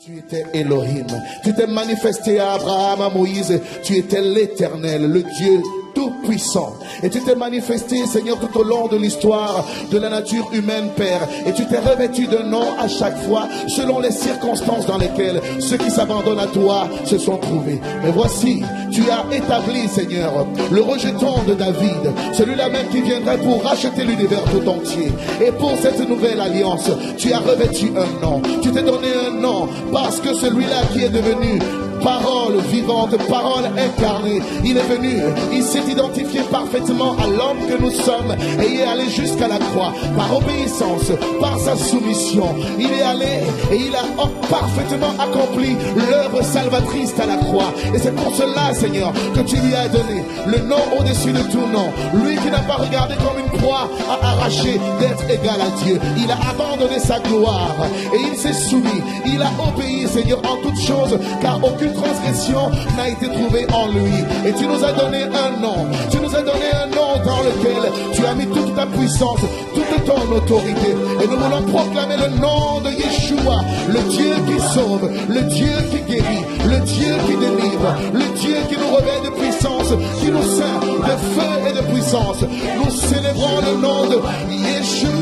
Tu étais Elohim. Tu t'es manifesté à Abraham, à Moïse. Tu étais l'Éternel, le Dieu tout-puissant. Et tu t'es manifesté, Seigneur, tout au long de l'histoire de la nature humaine, Père. Et tu t'es revêtu de nom à chaque fois, selon les circonstances dans lesquelles ceux qui s'abandonnent à toi se sont trouvés. Mais voici, tu as établi, Seigneur, le rejeton de David, celui-là même qui viendrait pour racheter l'univers tout entier. Et pour cette nouvelle alliance, tu as revêtu un nom. Tu t'es donné un nom parce que celui-là qui est devenu parole vivante, parole incarnée, il est venu, il s'est identifié parfaitement à l'homme que nous sommes et il est allé jusqu'à la croix par obéissance, par sa soumission. Il est allé et il a parfaitement accompli l'œuvre salvatrice à la croix. Et c'est pour cela, Seigneur, que tu lui as donné le nom au-dessus de tout nom. Lui qui n'a pas regardé comme une proie à arracher d'être égal à Dieu. Il a abandonné sa gloire et il s'est soumis. Il a obéi, Seigneur, en toutes choses, car aucune transgression n'a été trouvée en lui. Et tu nous as donné un nom. Tu nous as donné un nom dans lequel tu as mis toute ta puissance, toute ton autorité. Et nous voulons proclamer le nom de Yeshua, le Dieu qui sauve, le Dieu qui guérit, le Dieu qui délivre, le Dieu qui nous revêt de puissance, qui nous ceint de feu et de puissance. Nous célébrons le nom de Yeshua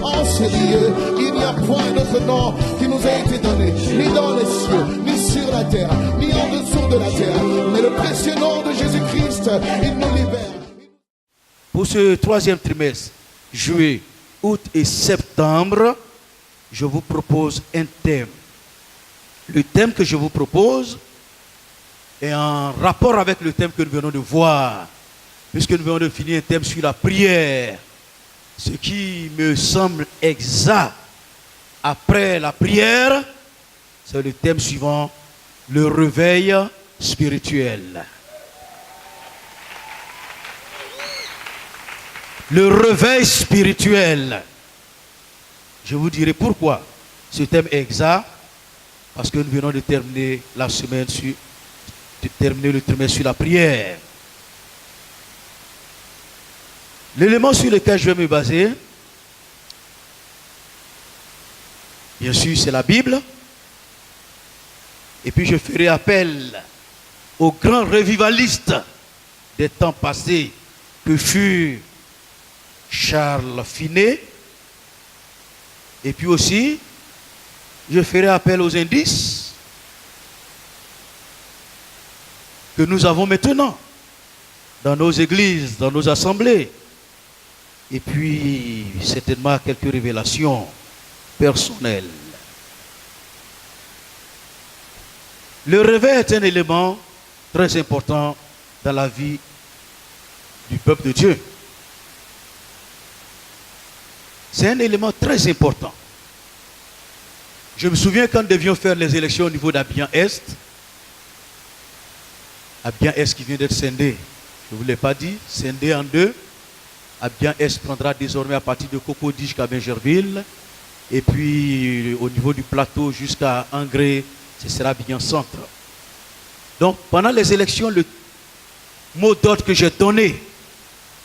en ce lieu. Il n'y a point d'autre nom qui nous a été donné, ni dans les cieux, ni sur la terre, ni en dessous de la terre. Mais le précieux nom de Jésus-Christ, il nous libère. Pour ce troisième trimestre, juillet, août et septembre, je vous propose un thème. Le thème que je vous propose est en rapport avec le thème que nous venons de voir, puisque nous venons de finir un thème sur la prière. Ce qui me semble exact après la prière, c'est le thème suivant, le réveil spirituel. Le réveil spirituel. Je vous dirai pourquoi ce thème est exact. Parce que nous venons de terminer la semaine le trimestre sur la prière. L'élément sur lequel je vais me baser, bien sûr, c'est la Bible. Et puis je ferai appel aux grands revivalistes des temps passés que fut Charles Finet. Et puis aussi, je ferai appel aux indices que nous avons maintenant dans nos églises, dans nos assemblées. Et puis, certainement, quelques révélations personnelles. Le réveil est un élément très important dans la vie du peuple de Dieu. C'est un élément très important. Je me souviens quand nous devions faire les élections au niveau d'Abidjan-Est. Abidjan-Est qui vient d'être scindé. Je ne vous l'ai pas dit, scindé en deux. Abidjan-Est prendra désormais à partir de Cocody jusqu'à Bingerville. Et puis au niveau du plateau jusqu'à Angré, ce sera Abidjan-Centre. Donc pendant les élections, le mot d'ordre que j'ai donné,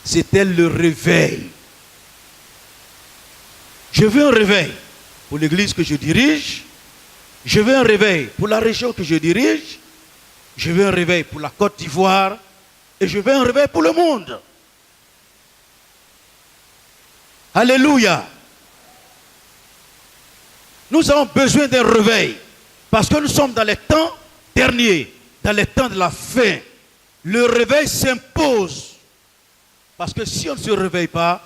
c'était le réveil. Je veux un réveil pour l'église que je dirige. Je veux un réveil pour la région que je dirige. Je veux un réveil pour la Côte d'Ivoire. Et je veux un réveil pour le monde. Alléluia. Nous avons besoin d'un réveil. Parce que nous sommes dans les temps derniers. Dans les temps de la fin. Le réveil s'impose. Parce que si on ne se réveille pas,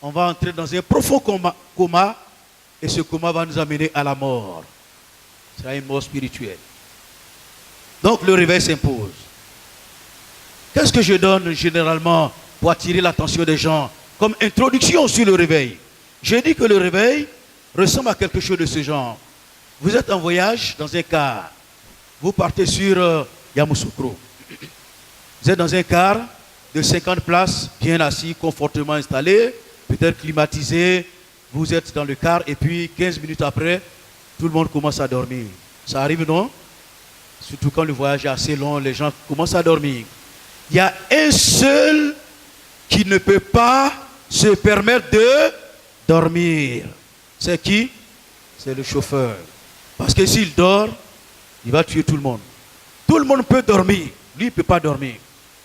on va entrer dans un profond coma. Et ce coma va nous amener à la mort. Ce sera une mort spirituelle. Donc le réveil s'impose. Qu'est-ce que je donne généralement pour attirer l'attention des gens comme introduction sur le réveil? J'ai dit que le réveil ressemble à quelque chose de ce genre. Vous êtes en voyage dans un car. Vous partez sur Yamoussoukro. Vous êtes dans un car de 50 places, bien assis, confortablement installé, peut-être climatisé. Vous êtes dans le car et puis 15 minutes après, tout le monde commence à dormir. Ça arrive, non? Surtout quand le voyage est assez long, les gens commencent à dormir. Il y a un seul qui ne peut pas se permettre de dormir. C'est qui? C'est le chauffeur. Parce que s'il dort, il va tuer tout le monde. Tout le monde peut dormir. Lui, il ne peut pas dormir.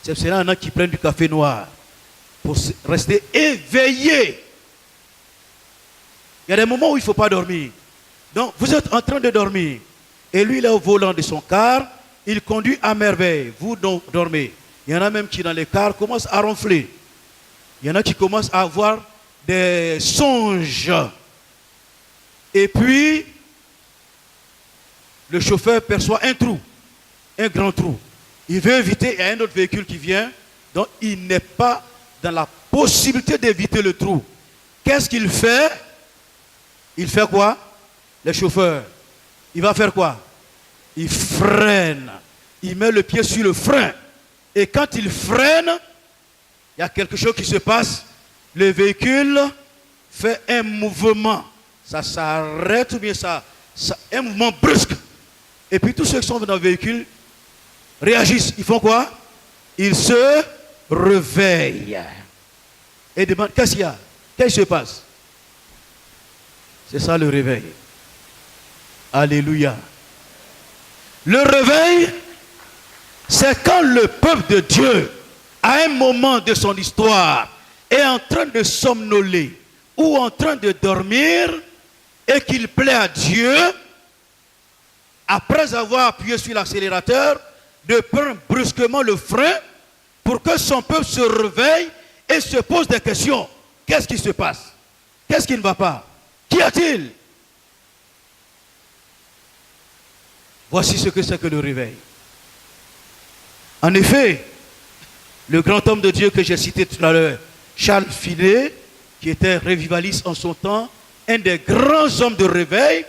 C'est pour cela qu'il y en a qui prennent du café noir pour rester éveillé. Il y a des moments où il ne faut pas dormir. Donc, vous êtes en train de dormir. Et lui, il est au volant de son car. Il conduit à merveille. Vous dormez. Il y en a même qui, dans les cars, commencent à ronfler. Il y en a qui commencent à avoir des songes. Et puis, le chauffeur perçoit un trou, un grand trou. Il veut éviter, il y a un autre véhicule qui vient, donc il n'est pas dans la possibilité d'éviter le trou. Qu'est-ce qu'il fait? Il fait quoi? Le chauffeur, il va faire quoi? Il freine, il met le pied sur le frein. Et quand il freine, il y a quelque chose qui se passe. Le véhicule fait un mouvement. Ça s'arrête ou bien un mouvement brusque. Et puis tous ceux qui sont dans le véhicule réagissent. Ils font quoi? Ils se réveillent. Et demandent, qu'est-ce qu'il y a? Qu'est-ce qui se passe? C'est ça le réveil. Alléluia. Le réveil, c'est quand le peuple de Dieu, à un moment de son histoire, est en train de somnoler ou en train de dormir et qu'il plaît à Dieu, après avoir appuyé sur l'accélérateur, de prendre brusquement le frein pour que son peuple se réveille et se pose des questions. Qu'est-ce qui se passe? Qu'est-ce qui ne va pas? Qu'y a-t-il? Voici ce que c'est que le réveil. En effet, le grand homme de Dieu que j'ai cité tout à l'heure, Charles Finet, qui était révivaliste en son temps, un des grands hommes de réveil,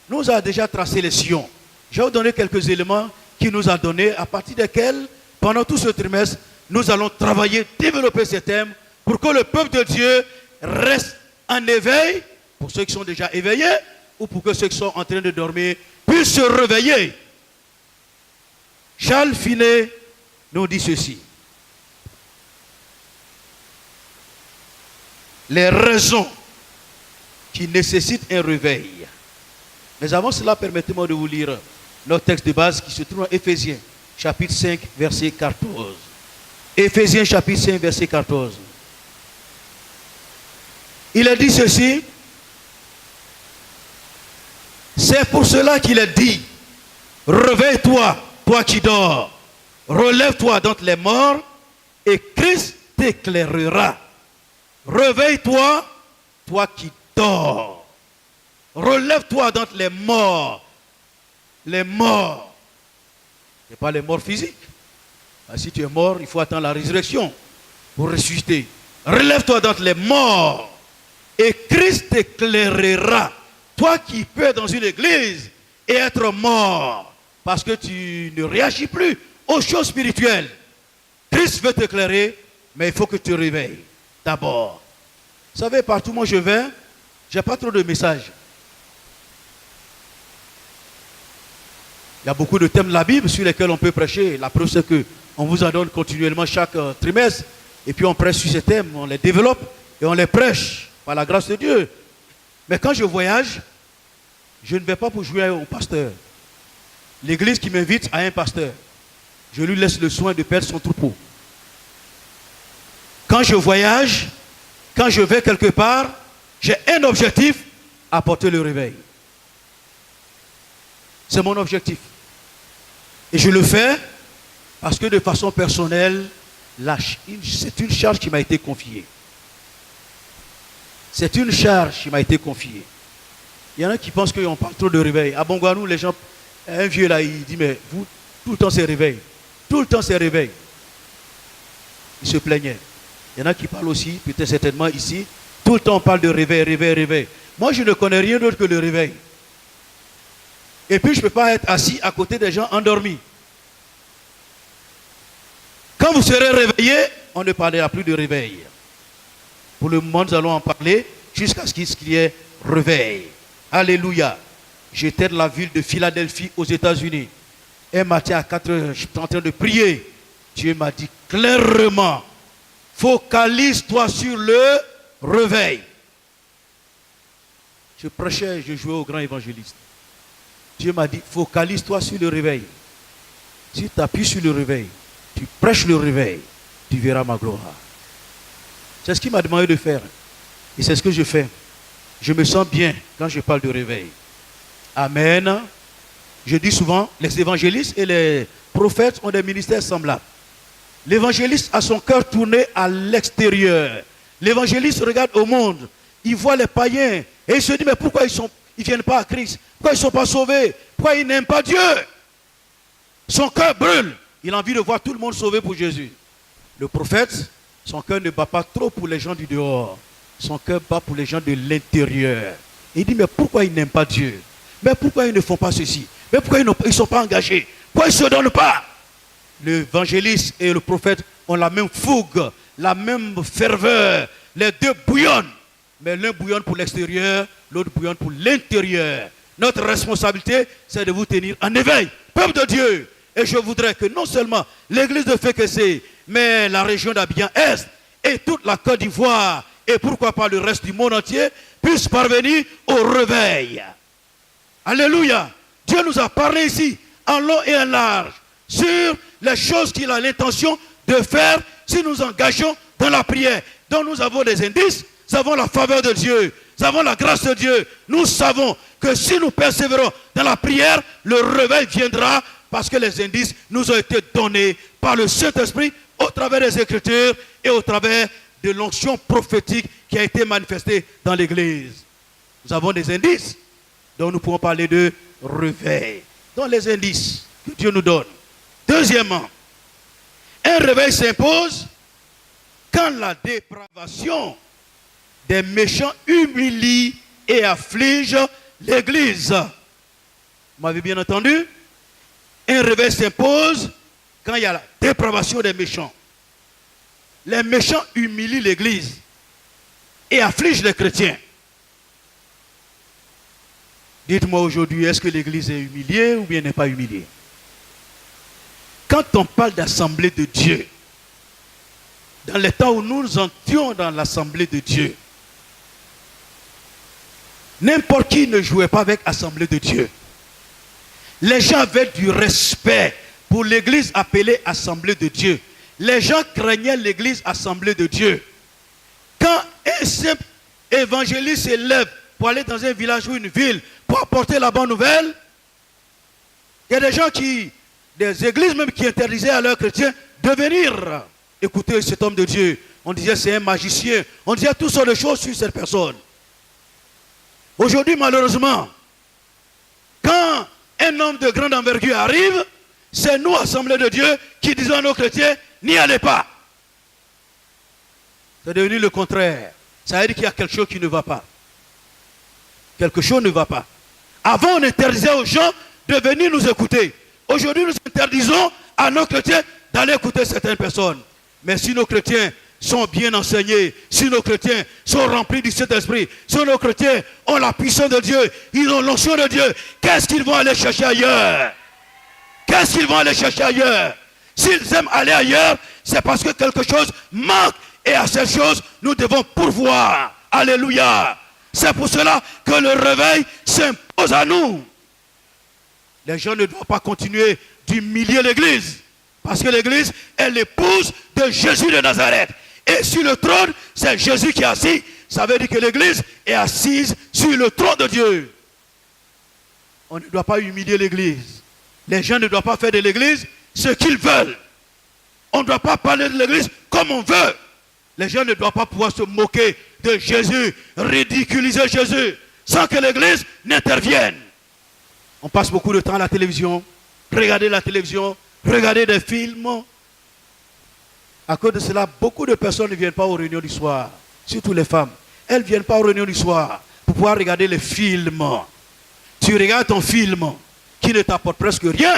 nous a déjà tracé les sillons. Je vais vous donner quelques éléments qu'il nous a donnés, à partir desquels, pendant tout ce trimestre, nous allons travailler, développer ces thèmes, pour que le peuple de Dieu reste en éveil, pour ceux qui sont déjà éveillés, ou pour que ceux qui sont en train de dormir puissent se réveiller. Charles Finet nous dit ceci. Les raisons qui nécessitent un réveil. Mais avant cela, permettez-moi de vous lire notre texte de base qui se trouve en Éphésiens, chapitre 5, verset 14. Éphésiens, chapitre 5, verset 14. Il a dit ceci. C'est pour cela qu'il a dit, réveille-toi, toi qui dors, relève-toi d'entre les morts, et Christ t'éclairera. Réveille-toi, toi qui dors. Relève-toi d'entre les morts. Les morts. Ce n'est pas les morts physiques. Si tu es mort, il faut attendre la résurrection pour ressusciter. Relève-toi d'entre les morts, et Christ t'éclairera. Toi qui peux être dans une église et être mort parce que tu ne réagis plus aux choses spirituelles. Christ veut t'éclairer, mais il faut que tu te réveilles d'abord. Vous savez, partout où moi je vais, je n'ai pas trop de messages. Il y a beaucoup de thèmes de la Bible sur lesquels on peut prêcher. La preuve, c'est qu'on vous en donne continuellement chaque trimestre. Et puis on prêche sur ces thèmes, on les développe et on les prêche par la grâce de Dieu. Mais quand je voyage, je ne vais pas pour jouer au pasteur. L'église qui m'invite a un pasteur. Je lui laisse le soin de perdre son troupeau. Quand je voyage, quand je vais quelque part, j'ai un objectif, apporter le réveil. C'est mon objectif. Et je le fais parce que de façon personnelle, c'est une charge qui m'a été confiée. C'est une charge qui m'a été confiée. Il y en a qui pensent qu'on parle trop de réveil. À Bongouanou, les gens, un vieux là, il dit, mais vous, tout le temps c'est réveil. Tout le temps c'est réveil. Il se plaignait. Il y en a qui parlent aussi, peut-être certainement ici, tout le temps on parle de réveil, réveil, réveil. Moi, je ne connais rien d'autre que le réveil. Et puis, je ne peux pas être assis à côté des gens endormis. Quand vous serez réveillés, on ne parlera plus de réveil. Pour le moment, nous allons en parler jusqu'à ce qu'il y ait réveil. Alléluia. J'étais dans la ville de Philadelphie aux États-Unis. Un matin à 4 heures, j'étais en train de prier. Dieu m'a dit clairement, focalise-toi sur le réveil. Je prêchais, je jouais au grand évangéliste. Dieu Dieu m'a dit, focalise-toi sur le réveil. Si tu appuies sur le réveil, tu prêches le réveil, tu verras ma gloire. C'est ce qu'il m'a demandé de faire. Et c'est ce que je fais. Je me sens bien quand je parle de réveil. Amen. Je dis souvent, les évangélistes et les prophètes ont des ministères semblables. L'évangéliste a son cœur tourné à l'extérieur. L'évangéliste regarde au monde. Il voit les païens et il se dit, mais pourquoi ils ne viennent pas à Christ? Pourquoi ils ne sont pas sauvés? Pourquoi ils n'aiment pas Dieu? Son cœur brûle. Il a envie de voir tout le monde sauvé pour Jésus. Le prophète, son cœur ne bat pas trop pour les gens du dehors. Son cœur bat pour les gens de l'intérieur. Il dit, mais pourquoi ils n'aiment pas Dieu? Mais pourquoi ils ne font pas ceci? Mais pourquoi ils ne sont pas engagés? Pourquoi ils ne se donnent pas? L'évangéliste et le prophète ont la même fougue, la même ferveur. Les deux bouillonnent. Mais l'un bouillonne pour l'extérieur, l'autre bouillonne pour l'intérieur. Notre responsabilité, c'est de vous tenir en éveil, peuple de Dieu. Et je voudrais que non seulement l'église de Fékessé, mais la région d'Abidjan-Est et toute la Côte d'Ivoire, et pourquoi pas le reste du monde entier, puissent parvenir au réveil. Alléluia. Dieu nous a parlé ici, en long et en large, sur les choses qu'il a l'intention de faire si nous engageons dans la prière. Donc nous avons des indices, nous avons la faveur de Dieu, nous avons la grâce de Dieu. Nous savons que si nous persévérons dans la prière, le réveil viendra parce que les indices nous ont été donnés par le Saint-Esprit au travers des Écritures et au travers de l'onction prophétique qui a été manifestée dans l'Église. Nous avons des indices dont nous pouvons parler de réveil. Dans les indices que Dieu nous donne. Deuxièmement, un réveil s'impose quand la dépravation des méchants humilie et afflige l'Église. Vous m'avez bien entendu? Un réveil s'impose quand il y a la dépravation des méchants. Les méchants humilient l'Église et affligent les chrétiens. Dites-moi aujourd'hui, est-ce que l'Église est humiliée ou bien n'est pas humiliée? Quand on parle d'assemblée de Dieu, dans les temps où nous entrions dans l'assemblée de Dieu, n'importe qui ne jouait pas avec l'assemblée de Dieu. Les gens avaient du respect pour l'église appelée assemblée de Dieu. Les gens craignaient l'église assemblée de Dieu. Quand un simple évangéliste s'élève pour aller dans un village ou une ville pour apporter la bonne nouvelle, il y a des gens des églises même qui interdisaient à leurs chrétiens de venir écouter cet homme de Dieu. On disait c'est un magicien. On disait toutes sortes de choses sur cette personne. Aujourd'hui, malheureusement, quand un homme de grande envergure arrive, c'est nous, Assemblée de Dieu, qui disons à nos chrétiens, n'y allez pas. C'est devenu le contraire. Ça veut dire qu'il y a quelque chose qui ne va pas. Quelque chose ne va pas. Avant, on interdisait aux gens de venir nous écouter. Aujourd'hui, nous interdisons à nos chrétiens d'aller écouter certaines personnes. Mais si nos chrétiens sont bien enseignés, si nos chrétiens sont remplis du Saint-Esprit, si nos chrétiens ont la puissance de Dieu, ils ont l'onction de Dieu, qu'est-ce qu'ils vont aller chercher ailleurs? Qu'est-ce qu'ils vont aller chercher ailleurs? S'ils aiment aller ailleurs, c'est parce que quelque chose manque. Et à cette chose, nous devons pourvoir. Alléluia. C'est pour cela que le réveil s'impose à nous. Les gens ne doivent pas continuer d'humilier l'Église. Parce que l'Église est l'épouse de Jésus de Nazareth. Et sur le trône, c'est Jésus qui est assis. Ça veut dire que l'Église est assise sur le trône de Dieu. On ne doit pas humilier l'Église. Les gens ne doivent pas faire de l'Église ce qu'ils veulent. On ne doit pas parler de l'Église comme on veut. Les gens ne doivent pas pouvoir se moquer de Jésus, ridiculiser Jésus, sans que l'Église n'intervienne. On passe beaucoup de temps à la télévision, regarder la télévision, regarder des films. À cause de cela, beaucoup de personnes ne viennent pas aux réunions du soir, surtout les femmes. Elles ne viennent pas aux réunions du soir pour pouvoir regarder les films. Tu regardes ton film qui ne t'apporte presque rien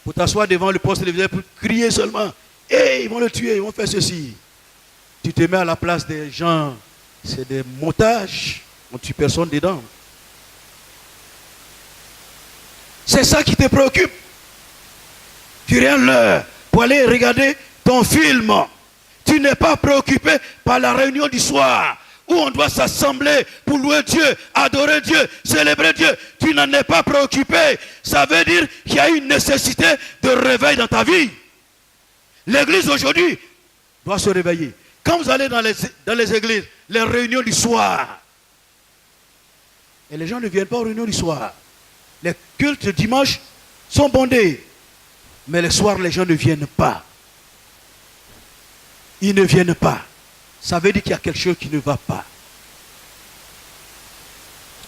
pour t'asseoir devant le poste téléviseur pour crier seulement. Hey, ils vont le tuer, ils vont faire ceci. Tu te mets à la place des gens, c'est des montages, on tue personne dedans. C'est ça qui te préoccupe. Tu rien l'heure pour aller regarder ton film. Tu n'es pas préoccupé par la réunion du soir où on doit s'assembler pour louer Dieu, adorer Dieu, célébrer Dieu. tu n'en es pas préoccupé, ça veut dire qu'il y a une nécessité de réveil dans ta vie. L'église aujourd'hui doit se réveiller. Quand vous allez dans les églises, les réunions du soir, et les gens ne viennent pas aux réunions du soir. Les cultes de dimanche sont bondés. Mais le soir, les gens ne viennent pas. Ils ne viennent pas. Ça veut dire qu'il y a quelque chose qui ne va pas.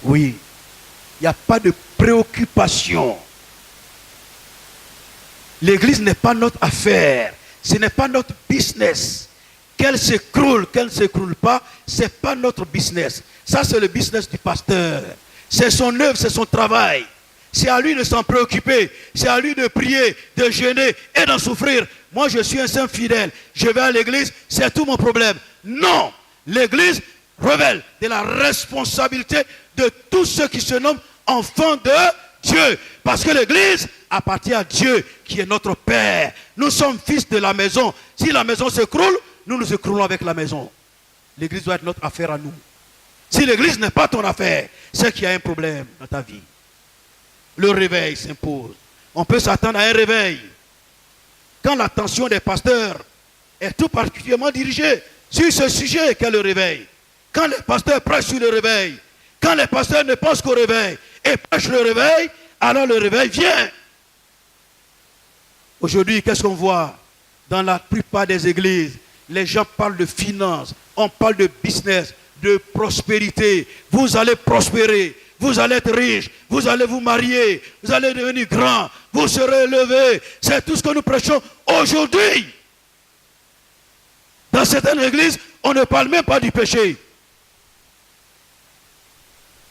Oui. Il n'y a pas de préoccupation. L'église n'est pas notre affaire. Ce n'est pas notre business. Qu'elle s'écroule, qu'elle ne s'écroule pas, ce n'est pas notre business. Ça, c'est le business du pasteur. C'est son œuvre, c'est son travail. C'est à lui de s'en préoccuper. C'est à lui de prier, de jeûner et d'en souffrir. Moi, je suis un saint fidèle. Je vais à l'église, c'est tout mon problème. Non! L'église révèle de la responsabilité de tous ceux qui se nomment enfants de Dieu. Parce que l'église appartient à Dieu qui est notre Père. Nous sommes fils de la maison. Si la maison s'écroule, nous nous écroulons avec la maison. L'église doit être notre affaire à nous. Si l'église n'est pas ton affaire, c'est qu'il y a un problème dans ta vie. Le réveil s'impose. On peut s'attendre à un réveil. Quand l'attention des pasteurs est tout particulièrement dirigée sur ce sujet qu'est le réveil. Quand les pasteurs prêchent sur le réveil. Quand les pasteurs ne pensent qu'au réveil et prêchent le réveil, alors le réveil vient. Aujourd'hui, qu'est-ce qu'on voit dans la plupart des églises? Les gens parlent de finances, on parle de business, de prospérité. Vous allez prospérer, vous allez être riche, vous allez vous marier, vous allez devenir grand, vous serez élevé. C'est tout ce que nous prêchons aujourd'hui. Dans certaines églises, on ne parle même pas du péché.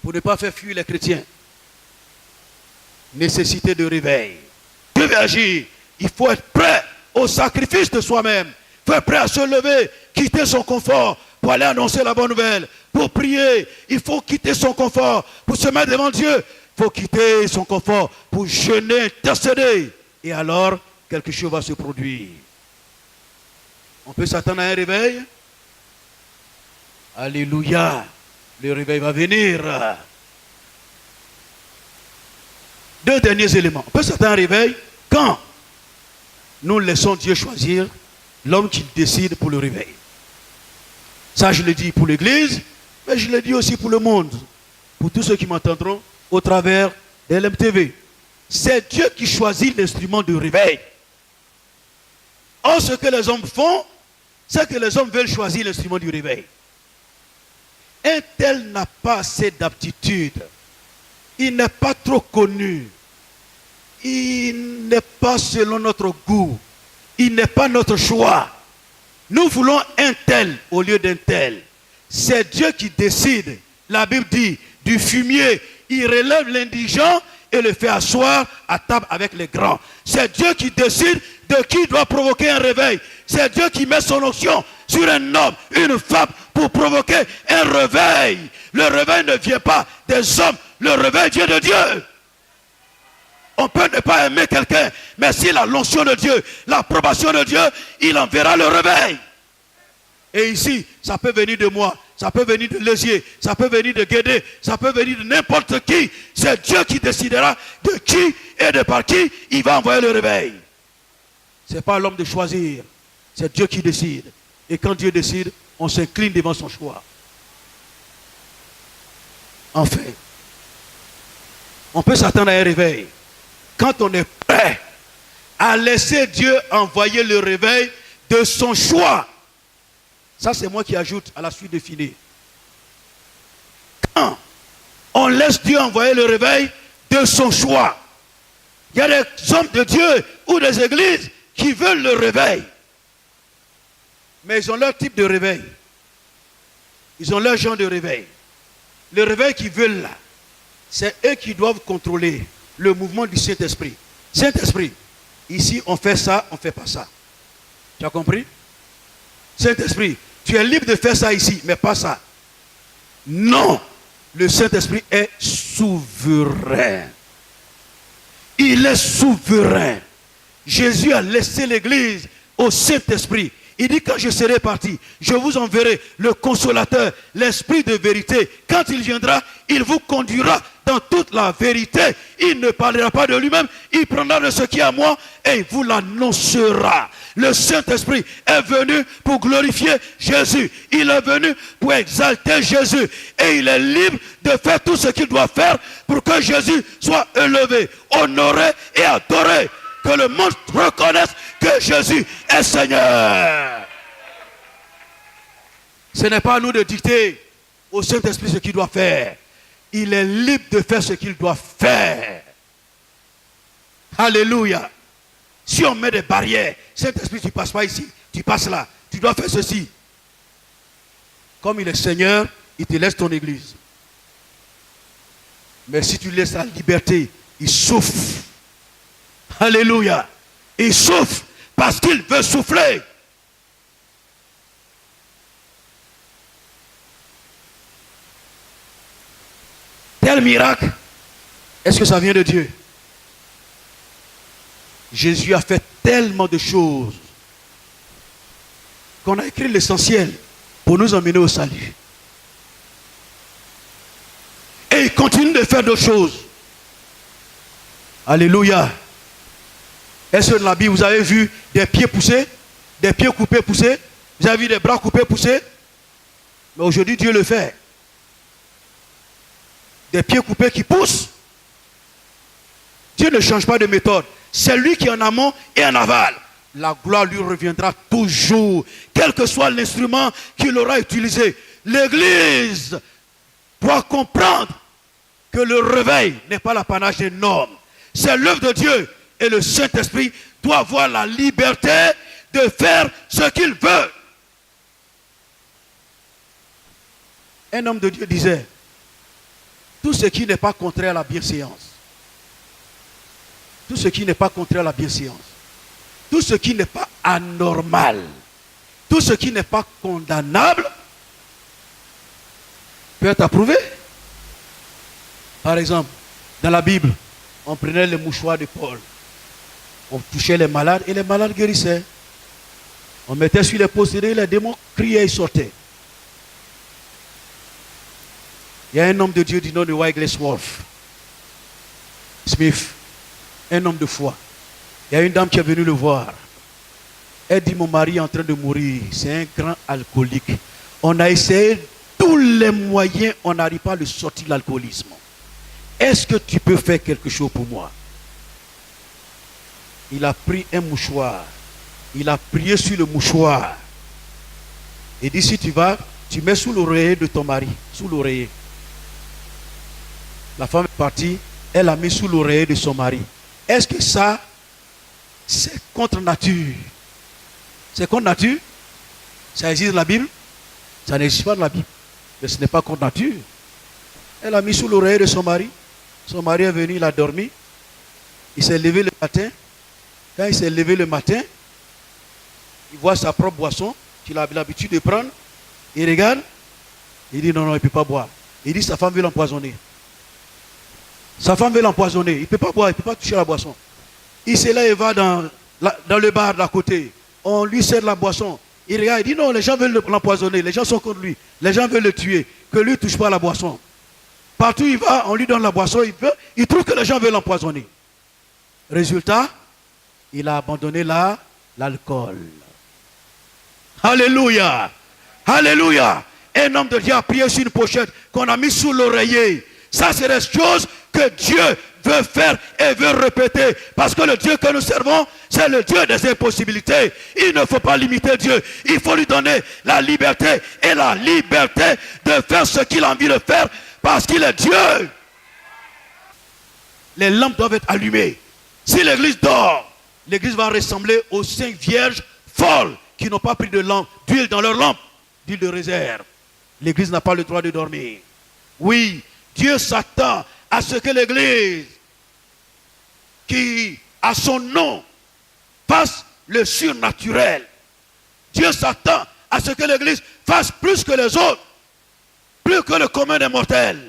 Pour ne pas faire fuir les chrétiens. Nécessité de réveil. Dieu veut agir. Il faut être prêt au sacrifice de soi-même. Il faut être prêt à se lever, quitter son confort pour aller annoncer la bonne nouvelle. Pour prier, il faut quitter son confort. Pour se mettre devant Dieu, il faut quitter son confort pour jeûner, intercéder. Et alors, quelque chose va se produire. On peut s'attendre à un réveil. Alléluia. Le réveil va venir. Deux derniers éléments. On peut s'attendre à un réveil quand nous laissons Dieu choisir l'homme qui décide pour le réveil. Ça, je le dis pour l'Église, mais je le dis aussi pour le monde. Pour tous ceux qui m'entendront au travers de LMTV. C'est Dieu qui choisit l'instrument de réveil. Or, ce que les hommes font, c'est que les hommes veulent choisir l'instrument du réveil. Un tel n'a pas assez d'aptitude. Il n'est pas trop connu. Il n'est pas selon notre goût. Il n'est pas notre choix. Nous voulons un tel au lieu d'un tel. C'est Dieu qui décide. La Bible dit, du fumier, il relève l'indigent et le fait asseoir à table avec les grands. C'est Dieu qui décide de qui doit provoquer un réveil. C'est Dieu qui met son onction sur un homme, une femme, pour provoquer un réveil. Le réveil ne vient pas des hommes, le réveil vient de Dieu. On peut ne pas aimer quelqu'un, mais s'il a l'onction de Dieu, l'approbation de Dieu, il enverra le réveil. Et ici, ça peut venir de moi, ça peut venir de Lézier, ça peut venir de Guédé, ça peut venir de n'importe qui. C'est Dieu qui décidera de qui et de par qui il va envoyer le réveil. Ce n'est pas à l'homme de choisir, c'est Dieu qui décide. Et quand Dieu décide, on s'incline devant son choix. Enfin, on peut s'attendre à un réveil quand on est prêt à laisser Dieu envoyer le réveil de son choix. Ça, c'est moi qui ajoute à la suite définie. Quand on laisse Dieu envoyer le réveil de son choix. Il y a des hommes de Dieu ou des églises qui veulent le réveil. Mais ils ont leur type de réveil. Ils ont leur genre de réveil. Le réveil qu'ils veulent là, c'est eux qui doivent contrôler le mouvement du Saint-Esprit. Saint-Esprit, ici on fait ça, on ne fait pas ça. Tu as compris? Saint-Esprit, tu es libre de faire ça ici, mais pas ça. Non, le Saint-Esprit est souverain. Il est souverain. Jésus a laissé l'église au Saint-Esprit. Il dit, quand je serai parti, je vous enverrai le consolateur, l'esprit de vérité. Quand il viendra, il vous conduira dans toute la vérité. Il ne parlera pas de lui-même, il prendra de ce qui est à moi et il vous l'annoncera. Le Saint-Esprit est venu pour glorifier Jésus. Il est venu pour exalter Jésus. Et il est libre de faire tout ce qu'il doit faire pour que Jésus soit élevé, honoré et adoré. Que le monde reconnaisse que Jésus est Seigneur. Ce n'est pas à nous de dicter au Saint-Esprit ce qu'il doit faire. Il est libre de faire ce qu'il doit faire. Alléluia. Si on met des barrières, Saint-Esprit, tu ne passes pas ici, tu passes là, tu dois faire ceci. Comme il est Seigneur, il te laisse ton église. Mais si tu laisses la liberté, il souffre. Alléluia. Il souffre parce qu'il veut souffler. Tel miracle, est-ce que ça vient de Dieu? Jésus a fait tellement de choses qu'on a écrit l'essentiel pour nous emmener au salut. Et il continue de faire d'autres choses. Alléluia. Est-ce que dans la Bible, vous avez vu des pieds poussés, des pieds coupés poussés? Vous avez vu des bras coupés poussés? Mais aujourd'hui, Dieu le fait. Des pieds coupés qui poussent. Dieu ne change pas de méthode. C'est lui qui est en amont et en aval. La gloire lui reviendra toujours, quel que soit l'instrument qu'il aura utilisé. L'Église doit comprendre que le réveil n'est pas l'apanage d'un homme. C'est l'œuvre de Dieu. Et le Saint-Esprit doit avoir la liberté de faire ce qu'il veut. Un homme de Dieu disait, tout ce qui n'est pas contraire à la bienséance, tout ce qui n'est pas contraire à la bienséance, tout ce qui n'est pas anormal, tout ce qui n'est pas condamnable, peut être approuvé. Par exemple, dans la Bible, on prenait les mouchoirs de Paul, on touchait les malades et les malades guérissaient. On mettait sur les possédés, les démons criaient et sortaient. Il y a un homme de Dieu du nom de Wigglesworth Smith, un homme de foi. Il y a une dame qui est venue le voir. Elle dit, mon mari est en train de mourir, c'est un grand alcoolique. On a essayé tous les moyens, on n'arrive pas à le sortir de l'alcoolisme. Est-ce que tu peux faire quelque chose pour moi? Il a pris un mouchoir, il a prié sur le mouchoir. Il dit, si tu vas, tu mets sous l'oreiller de ton mari, sous l'oreiller. La femme est partie, elle a mis sous l'oreiller de son mari. Est-ce que ça, c'est contre nature? C'est contre nature? Ça existe dans la Bible? Ça n'existe pas dans la Bible. Mais ce n'est pas contre nature. Elle a mis sous l'oreiller de son mari. Son mari est venu, il a dormi. Il s'est levé le matin. Quand il s'est levé le matin, il voit sa propre boisson qu'il a l'habitude de prendre. Il regarde. Il dit non, il ne peut pas boire. Il dit sa femme veut l'empoisonner. Sa femme veut l'empoisonner. Il ne peut pas boire, il ne peut pas toucher la boisson. Il se lève et va dans le bar d'à côté. On lui sert la boisson. Il regarde, il dit non, les gens veulent l'empoisonner. Les gens sont contre lui. Les gens veulent le tuer. Que lui ne touche pas la boisson. Partout où il va, on lui donne la boisson. Il trouve que les gens veulent l'empoisonner. Résultat, il a abandonné l'alcool. Alléluia. Alléluia. Un homme de Dieu a prié sur une pochette qu'on a mis sous l'oreiller. Ça, c'est des choses que Dieu veut faire et veut répéter. Parce que le Dieu que nous servons, c'est le Dieu des impossibilités. Il ne faut pas limiter Dieu. Il faut lui donner la liberté et la liberté de faire ce qu'il a envie de faire parce qu'il est Dieu. Les lampes doivent être allumées. Si l'église dort, l'église va ressembler aux 5 vierges folles qui n'ont pas pris d'huile dans leur lampe, d'huile de réserve. L'église n'a pas le droit de dormir. Oui, Dieu s'attend à ce que l'église, qui a son nom, fasse le surnaturel. Dieu s'attend à ce que l'église fasse plus que les autres, plus que le commun des mortels.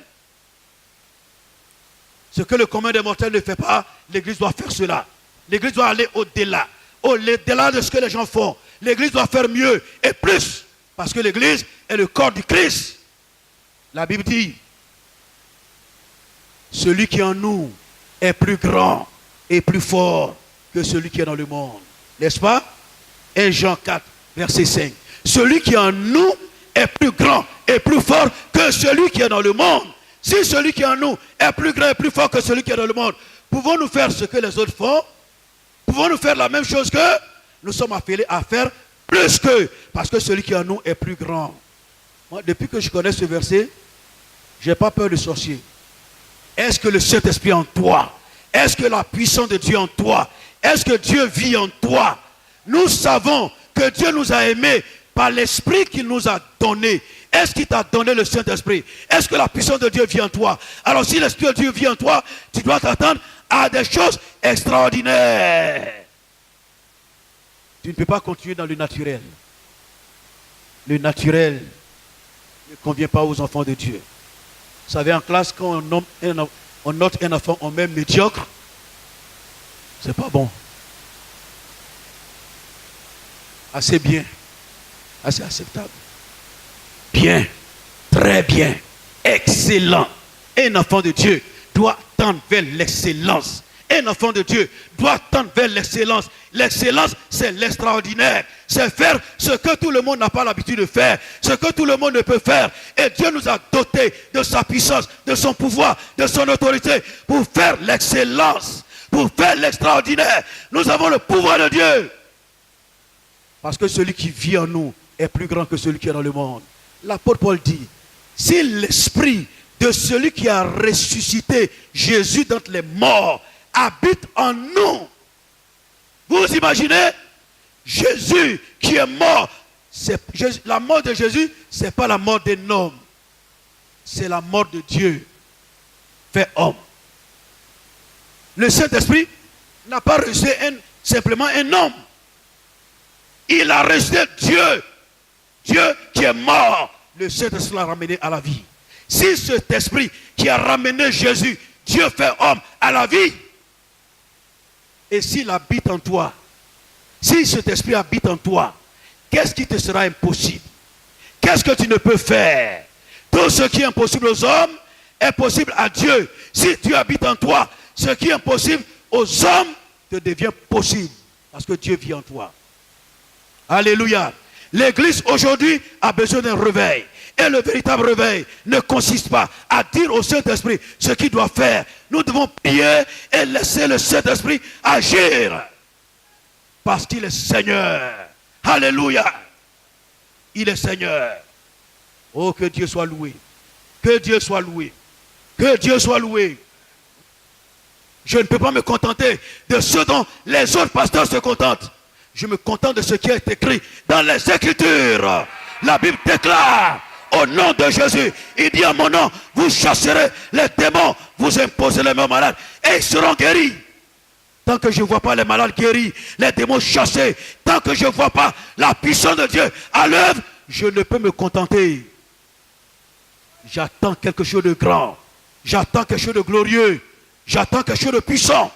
Ce que le commun des mortels ne fait pas, l'église doit faire cela. L'église doit aller au-delà. Au-delà de ce que les gens font. L'église doit faire mieux et plus. Parce que l'église est le corps du Christ. La Bible dit, celui qui est en nous est plus grand et plus fort que celui qui est dans le monde. N'est-ce pas? 1 Jean 4, verset 5. Celui qui est en nous est plus grand et plus fort que celui qui est dans le monde. Si celui qui est en nous est plus grand et plus fort que celui qui est dans le monde, pouvons-nous faire ce que les autres font? Pouvons-nous faire la même chose que? Nous sommes appelés à faire plus que, parce que celui qui est en nous est plus grand. Moi, depuis que je connais ce verset, je n'ai pas peur de sorcier. Est-ce que le Saint-Esprit est en toi? Est-ce que la puissance de Dieu est en toi? Est-ce que Dieu vit en toi? Nous savons que Dieu nous a aimés par l'Esprit qu'il nous a donné. Est-ce qu'il t'a donné le Saint-Esprit? Est-ce que la puissance de Dieu vit en toi? Alors si l'Esprit de Dieu vit en toi, tu dois t'attendre à des choses extraordinaires. Tu ne peux pas continuer dans le naturel. Le naturel ne convient pas aux enfants de Dieu. Vous savez, en classe, quand on note un enfant, on met médiocre, c'est pas bon. Assez bien, assez acceptable. Bien, très bien, excellent. Un enfant de Dieu doit tendre vers l'excellence. Un enfant de Dieu doit tendre vers l'excellence. L'excellence, c'est l'extraordinaire. C'est faire ce que tout le monde n'a pas l'habitude de faire. Ce que tout le monde ne peut faire. Et Dieu nous a dotés de sa puissance, de son pouvoir, de son autorité pour faire l'excellence, pour faire l'extraordinaire. Nous avons le pouvoir de Dieu. Parce que celui qui vit en nous est plus grand que celui qui est dans le monde. L'apôtre Paul dit, si l'esprit de celui qui a ressuscité Jésus d'entre les morts habite en nous, vous imaginez, Jésus qui est mort, la mort de Jésus, ce n'est pas la mort d'un homme, c'est la mort de Dieu fait homme. Le Saint-Esprit n'a pas reçu simplement un homme. Il a reçu Dieu. Dieu qui est mort, le Saint-Esprit l'a ramené à la vie. Si cet esprit qui a ramené Jésus, Dieu fait homme à la vie, et s'il habite en toi, si cet esprit habite en toi, qu'est-ce qui te sera impossible? Qu'est-ce que tu ne peux faire? Tout ce qui est impossible aux hommes est possible à Dieu. Si tu habites en toi, ce qui est impossible aux hommes te devient possible, parce que Dieu vit en toi. Alléluia. L'église aujourd'hui a besoin d'un réveil. Et le véritable réveil ne consiste pas à dire au Saint-Esprit ce qu'il doit faire. Nous devons prier et laisser le Saint-Esprit agir. Parce qu'il est Seigneur. Alléluia. Il est Seigneur. Oh, que Dieu soit loué. Que Dieu soit loué. Que Dieu soit loué. Je ne peux pas me contenter de ce dont les autres pasteurs se contentent. Je me contente de ce qui est écrit dans les Écritures. La Bible déclare, au nom de Jésus, il dit à mon nom, vous chasserez les démons, vous imposez les mains malades et ils seront guéris. Tant que je ne vois pas les malades guéris, les démons chassés, tant que je ne vois pas la puissance de Dieu à l'œuvre, je ne peux me contenter. J'attends quelque chose de grand. J'attends quelque chose de glorieux. J'attends quelque chose de puissant.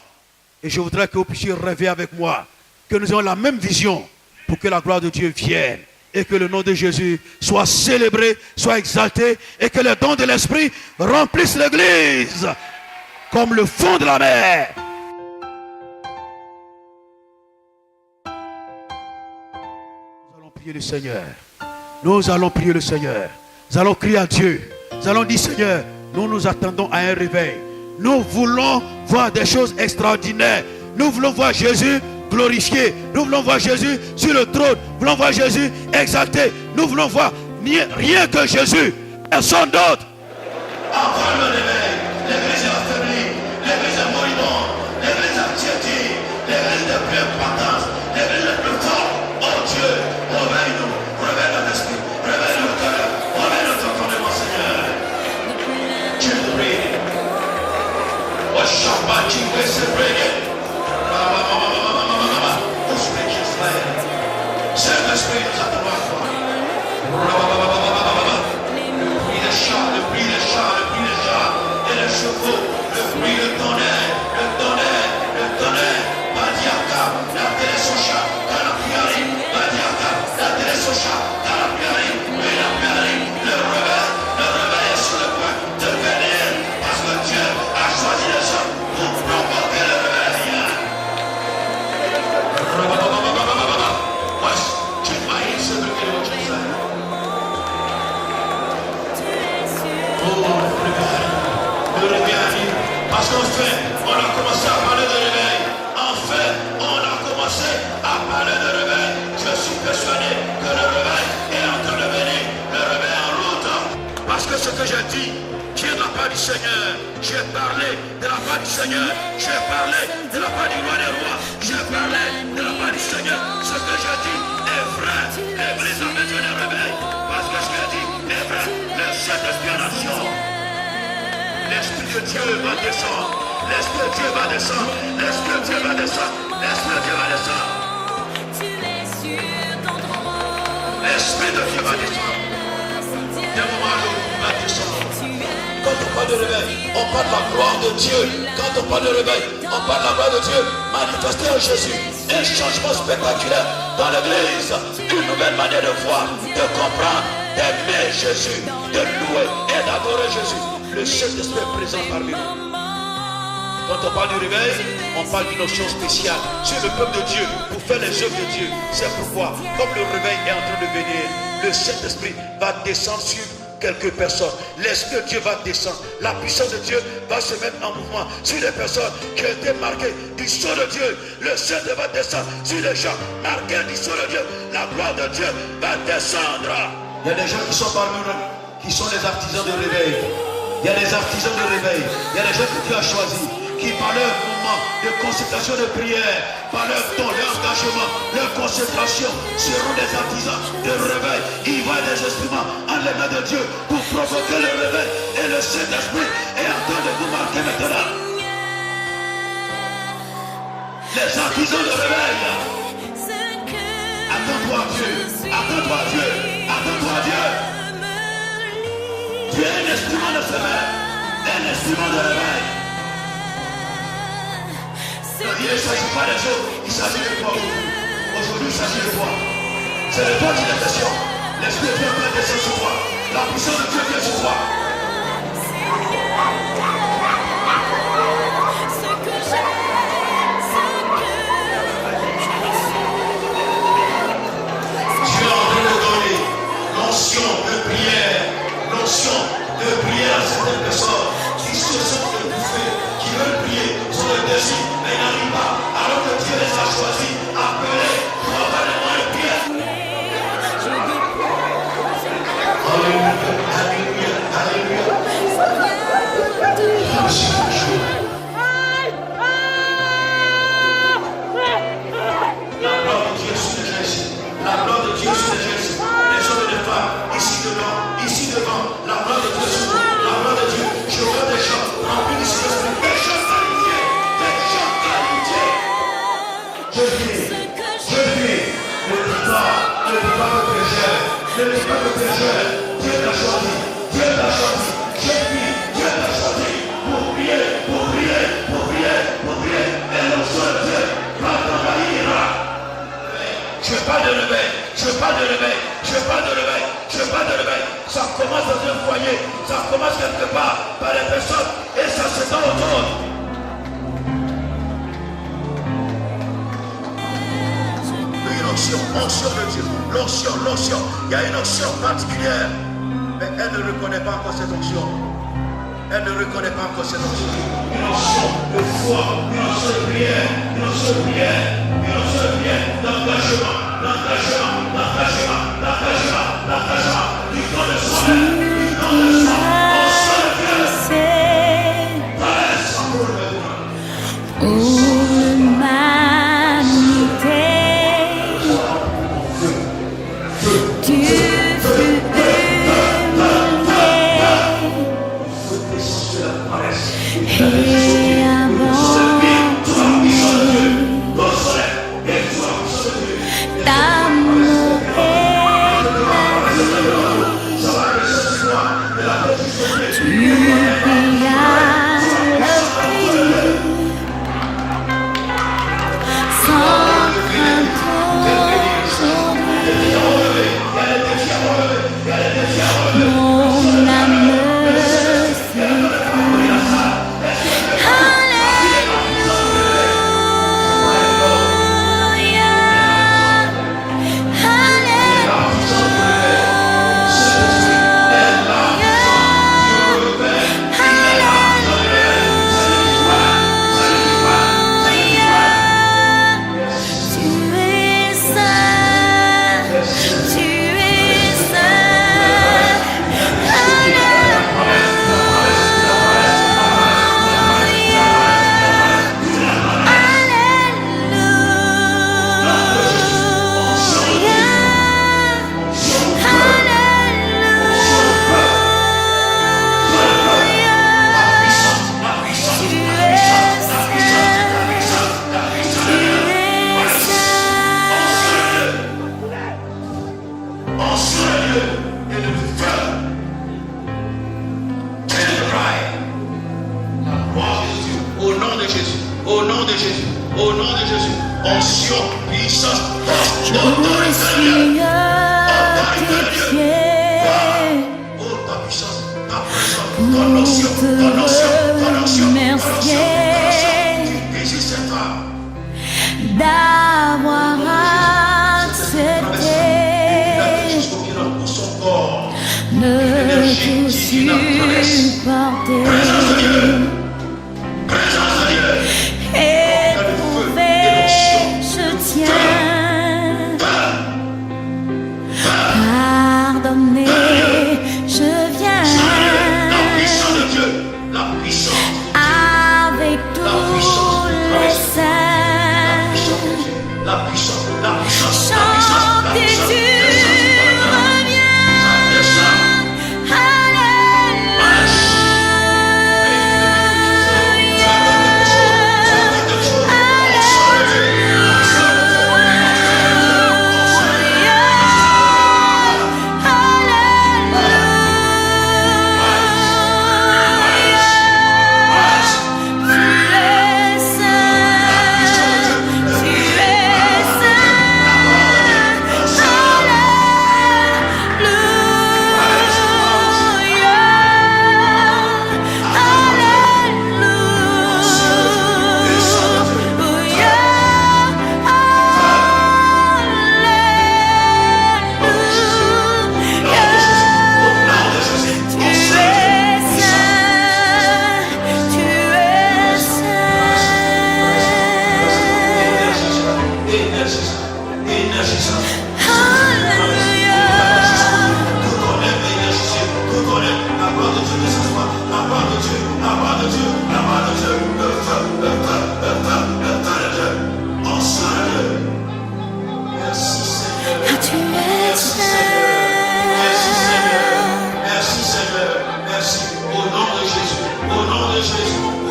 Et je voudrais que vous puissiez rêver avec moi, que nous ayons la même vision pour que la gloire de Dieu vienne et que le nom de Jésus soit célébré, soit exalté et que les dons de l'Esprit remplissent l'Église comme le fond de la mer. Nous allons prier le Seigneur. Nous allons prier le Seigneur. Nous allons crier à Dieu. Nous allons dire, Seigneur, nous nous attendons à un réveil. Nous voulons voir des choses extraordinaires. Nous voulons voir Jésus glorifié. Nous voulons voir Jésus sur le trône. Nous voulons voir Jésus exalté. Nous voulons voir rien que Jésus. Personne d'autre. Encore le réveil. L'église est affaiblie. L'église est moribonde. L'église est tiédie. L'église n'est plus importante. L'église n'est plus forte. Oh Dieu, réveille-nous. Réveille notre esprit. Réveille notre cœur. Réveille notre entendement, Seigneur. Dieu te prie. What shall my king be celebrated? Saint-Esprit, nous attendons à toi. Le bruit des chars, le bruit des chars, le bruit des chars et les chevaux, le bruit de tonnerre, le tonnerre, le tonnerre. Badiaka, la télésocha, Kalapiari, Badiaka, la télésocha, Kalapiari, le réveil est sur le point de venir parce que Dieu a on a commencé à parler de réveil. Enfin, on a commencé à parler de réveil. Je suis persuadé que le réveil est en train de venir. Le réveil est en route. Parce que ce que j'ai dit, qui est de la part du Seigneur. J'ai parlé de la part du Seigneur. J'ai parlé de la part du roi des rois. J'ai parlé de la part du Seigneur. Ce que j'ai dit est vrai. L'église a besoin de réveil. Parce que ce que j'ai dit est vrai. Le Saint-Esprit en action. L'Esprit de Dieu va descendre. L'Esprit de Dieu va descendre. L'Esprit de Dieu va descendre. L'Esprit de Dieu va descendre. L'Esprit de Dieu va descendre. Des moments où il va descendre. Quand on parle de réveil, on parle de la gloire de Dieu. Quand on parle de réveil, on parle de la gloire de Dieu manifestée en Jésus. Un changement spectaculaire dans l'église. Une nouvelle manière de voir, de comprendre, d'aimer Jésus, de louer et d'adorer Jésus. Le Saint-Esprit est présent parmi nous. Quand on parle du réveil, on parle d'une notion spéciale sur le peuple de Dieu pour faire les œuvres de Dieu. C'est pourquoi, comme le réveil est en train de venir, le Saint-Esprit va descendre sur quelques personnes. L'Esprit de Dieu va descendre. La puissance de Dieu va se mettre en mouvement sur les personnes qui ont été marquées du sceau de Dieu. Le Saint-Esprit va descendre sur les gens marqués du sceau de Dieu. La gloire de Dieu va descendre. Il y a des gens qui sont parmi nous, qui sont les artisans de réveil. Il y a des artisans de réveil. Il y a des gens que Dieu a choisis, qui par leur moment de consécration de prière, par leur don, leur engagement, leur consécration, seront des artisans de réveil. Ils voient des instruments en les mains de Dieu pour provoquer le réveil. Et le Saint-Esprit est en train de vous marquer maintenant. Les artisans de réveil. Attends-toi à Dieu. Attends-toi à Dieu. Attends-toi à Dieu. Tu es un instrument de réveil. Un instrument de réveil. Il ne s'agit pas des autres, il s'agit de toi. Aujourd'hui, il s'agit de toi. C'est de toi qu'il est question. L'Esprit de Dieu vient descendre sur toi. La puissance de Dieu vient sur toi. Dieu est en train de donner l'onction de prière. L'onction de prière à certaines personnes qui se sentent étouffées, qui veulent prier, sont le désir. Mais ils n'arrivent pas, alors que Dieu les a choisis, appelés pour avoir les moyens de prière. Alléluia, alléluia, alléluia. La gloire de Dieu sur les gens ici. La gloire de Dieu sur les gens ici. Les hommes et les femmes, ici devant, la gloire de Dieu sur nous. La gloire de Dieu. Je vois des gens remplis du Saint-Esprit. Des gens qualifiés. Je dis, ne dis pas que tu es jeune, ne dis pas que tu es jeune, Dieu t'a choisi, Dieu t'a choisi, je dis, Dieu t'a choisi, pour prier, et l'onction de Dieu va t'envahir. Je parle de réveil, ça commence dans un foyer, ça commence quelque part par les personnes, et ça s'étend autour. L'onction de Dieu, l'onction, il y a une onction particulière, mais elle ne reconnaît pas encore cette onction. Une onction de foi, une onction de prière, d'engagement, du don de soi, onction de Dieu. Tam Jésus. Au nom de Jésus. Onction, puissance, force, Je suis à tes pieds oh, ta puissance, ta présence, pour ton onction, ton onction, ton onction, ton onction. remercier Jésus, cette femme. d'avoir accepté Jusqu'au pied pour son corps. de tout supporter Présence de Dieu. Présence de Dieu. éprouvé, je tiens pardonner, je viens La puissance de Dieu. La puissance. avec tous les saints. La puissance. La puissance. La Chantez, puissance. tu reviens.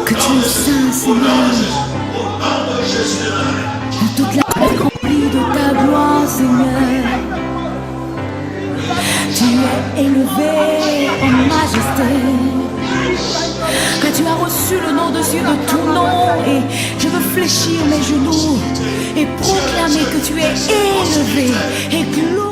Que tu es saint, Seigneur. Toute la terre est remplie de ta gloire, Seigneur. Tu es élevé en majesté. Que tu as reçu le nom dessus de tout nom. Et je veux fléchir mes genoux et proclamer que tu es élevé et glorieux.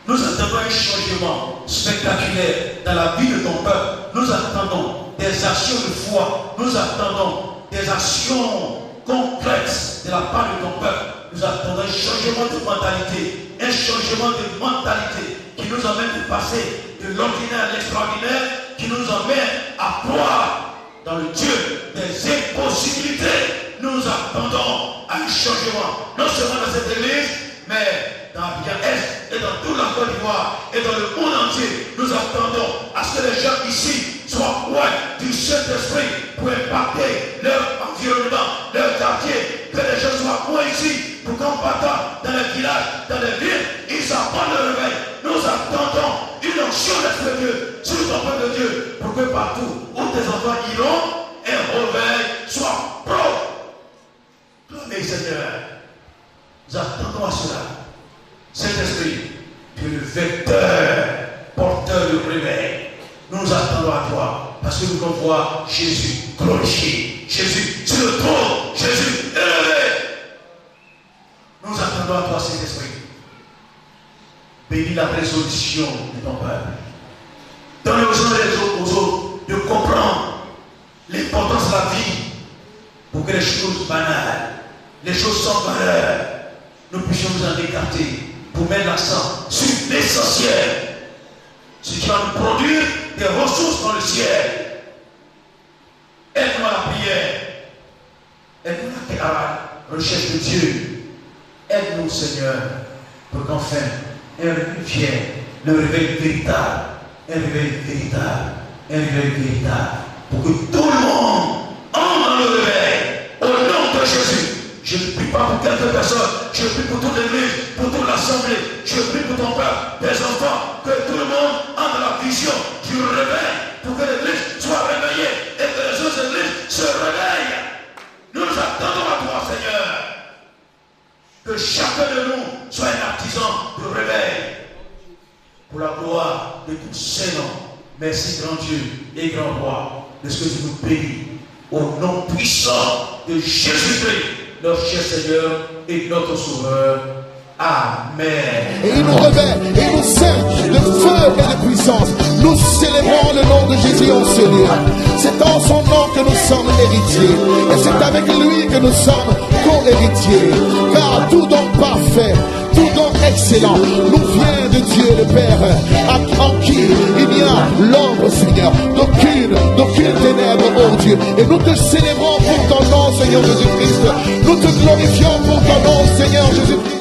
Nous attendons un changement spectaculaire dans la vie de ton peuple. Nous attendons des actions de foi. Nous attendons des actions concrètes de la part de ton peuple. Nous attendons un changement de mentalité. Un changement de mentalité qui nous amène de passer de l'ordinaire à l'extraordinaire, qui nous amène à croire dans le Dieu des impossibilités. Nous attendons un changement, non seulement dans cette église, mais dans Abidjan-Est et dans toute la Côte d'Ivoire et dans le monde entier. Nous attendons à ce que les gens ici soient loin du Saint-Esprit pour impacter leur environnement, leur quartier. Que les gens soient loin ici pour qu'en partant dans les villages, dans les villes, ils apprennent le réveil. Nous attendons une onction d'Esprit de Dieu sur ton peuple de Dieu pour que partout où tes enfants iront, un réveil soit pro. Mais Seigneur, nous attendons à cela. Saint-Esprit, tu es le vecteur, porteur de réveil. Nous nous attendons à toi parce que nous voulons voir Jésus glorifié, Jésus sur le trône, Jésus élevé. Nous nous attendons à toi, Saint-Esprit. Bénis la résolution de ton peuple. Donne aux autres de comprendre l'importance de la vie pour que les choses banales, les choses sans valeur, nous puissions nous en écarter pour mettre l'accent sur l'essentiel, ce qui va nous produire des ressources dans le ciel. Aide-nous à la prière, aide-nous à la recherche de Dieu. Aide-nous, Seigneur, pour qu'enfin un réveil vienne, le réveil véritable, un réveil véritable, un réveil véritable, pour que tout le monde entre dans le réveil, au nom de Jésus. Je ne prie pas pour quelques personnes, je prie pour toute l'église, pour toute l'assemblée, je prie pour ton peuple, tes enfants, que tout le monde entre dans la vision du réveil, pour que l'église soit réveillée et que les autres églises se réveillent. Nous nous attendons à toi, Seigneur. Que chacun de nous soit un artisan de réveil. Pour la gloire de tous ces noms. Merci, grand Dieu et grand roi, de ce que tu nous bénis. Au nom puissant de Jésus-Christ, notre cher Seigneur et notre Sauveur. Amen. Et il nous revêt, et il nous sert de feu et de puissance. Nous célébrons le nom de Jésus en ce lieu. C'est en son nom que nous sommes héritiers. Et c'est avec lui que nous sommes co-héritiers. Car tout don parfait, tout don excellent nous vient de Dieu le Père, en qui il n'y a l'ombre, Seigneur, d'aucune ténèbre, oh Dieu. Et nous te célébrons pour ton nom, Seigneur Jésus-Christ. Nous te glorifions pour ton nom, Seigneur Jésus-Christ.